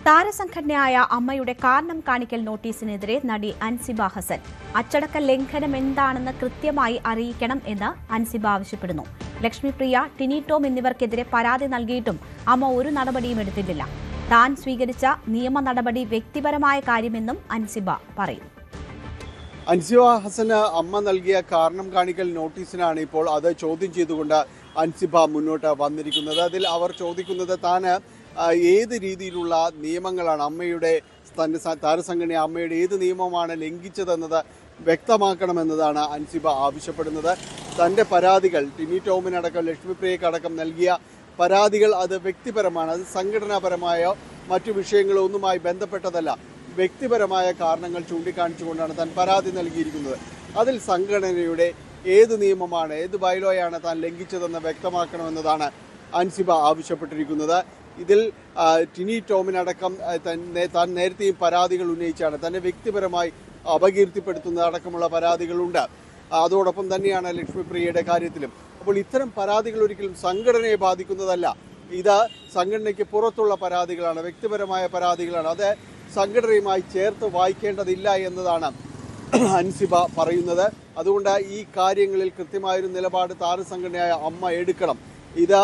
താരസംഘടനയായ അമ്മയുടെ കാരണം കാണിക്കൽ നോട്ടീസിനെതിരെ നടി അൻസിബ ഹസൻ. അച്ചടക്ക ലംഘനം എന്താണെന്ന് കൃത്യമായി അറിയിക്കണം എന്ന് അൻസിബ ആവശ്യപ്പെടുന്നു. ലക്ഷ്മിപ്രിയ, ടിനി ടോം എന്നിവർക്കെതിരെ പരാതി നൽകിയിട്ടും അമ്മ ഒരു നടപടിയും എടുത്തിട്ടില്ല. താൻ സ്വീകരിച്ച നിയമ നടപടി വ്യക്തിപരമായ കാര്യമെന്നും അൻസിബ പറയും. അൻസിബ ഹസന് അമ്മ നൽകിയ കാരണം കാണിക്കൽ നോട്ടീസിനാണ് ഇപ്പോൾ അത് ചോദ്യം ചെയ്തുകൊണ്ട് അൻസിബ മുന്നോട്ട് വന്നിരിക്കുന്നത്. അതിൽ അവർ ചോദിക്കുന്നത് താൻ ഏത് രീതിയിലുള്ള നിയമങ്ങളാണ് അമ്മയുടെ താരസംഘടന അമ്മയുടെ ഏത് നിയമമാണ് ലംഘിച്ചതെന്നത് വ്യക്തമാക്കണമെന്നതാണ് അൻസിബ ആവശ്യപ്പെടുന്നത്. തൻ്റെ പരാതികൾ ടിനി ടോമിനടക്കം ലക്ഷ്മിപ്രിയക്കടക്കം നൽകിയ പരാതികൾ അത് വ്യക്തിപരമാണ്, അത് സംഘടനാപരമായ മറ്റു വിഷയങ്ങളോ ഒന്നുമായി ബന്ധപ്പെട്ടതല്ല. വ്യക്തിപരമായ കാരണങ്ങൾ ചൂണ്ടിക്കാണിച്ചുകൊണ്ടാണ് താൻ പരാതി നൽകിയിരിക്കുന്നത്. അതിൽ സംഘടനയുടെ ഏത് നിയമമാണ്, ഏത് ബൈലോയാണ് താൻ ലംഘിച്ചതെന്ന് വ്യക്തമാക്കണമെന്നതാണ് അൻസിബ ആവശ്യപ്പെട്ടിരിക്കുന്നത്. ഇതിൽ ടിനി ടോമിനടക്കം താൻ നേരത്തെയും പരാതികൾ ഉന്നയിച്ചാണ്, തന്നെ വ്യക്തിപരമായി അപകീർത്തിപ്പെടുത്തുന്ന അടക്കമുള്ള പരാതികളുണ്ട്. അതോടൊപ്പം തന്നെയാണ് ലക്ഷ്മിപ്രിയയുടെ കാര്യത്തിലും. അപ്പോൾ ഇത്തരം പരാതികൾ ഒരിക്കലും സംഘടനയെ ബാധിക്കുന്നതല്ല. ഇത് സംഘടനയ്ക്ക് പുറത്തുള്ള പരാതികളാണ്, വ്യക്തിപരമായ പരാതികളാണ്. അത് സംഘടനയുമായി ചേർത്ത് വായിക്കേണ്ടതില്ല എന്നതാണ് അൻസിബ പറയുന്നത്. അതുകൊണ്ട് ഈ കാര്യങ്ങളിൽ കൃത്യമായൊരു നിലപാട് താരസംഘടനയായ അമ്മ എടുക്കണം. ഇത്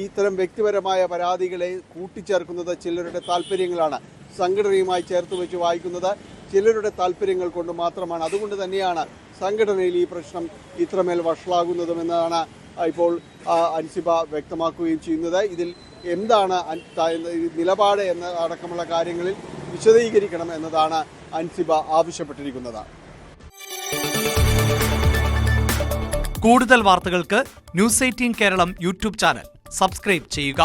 ഇത്തരം വ്യക്തിപരമായ പരാതികളെ കൂട്ടിച്ചേർക്കുന്നത് ചിലരുടെ താല്പര്യങ്ങളാണ്. സംഘടനയുമായി ചേർത്ത് വെച്ച് വായിക്കുന്നത് ചിലരുടെ താല്പര്യങ്ങൾ കൊണ്ട് മാത്രമാണ്. അതുകൊണ്ട് തന്നെയാണ് സംഘടനയിൽ ഈ പ്രശ്നം ഇത്രമേൽ വഷളാകുന്നതുമെന്നാണ് ഇപ്പോൾ അൻസിബ വ്യക്തമാക്കുകയും ചെയ്യുന്നത്. ഇതിൽ എന്താണ് നിലപാട് എന്ന അടക്കമുള്ള കാര്യങ്ങളിൽ വിശദീകരിക്കണം എന്നതാണ് അൻസിബ ആവശ്യപ്പെട്ടിരിക്കുന്നത്. കൂടുതൽ വാർത്തകൾക്ക് news 18 Keralam YouTube channel subscribe ചെയ്യുക.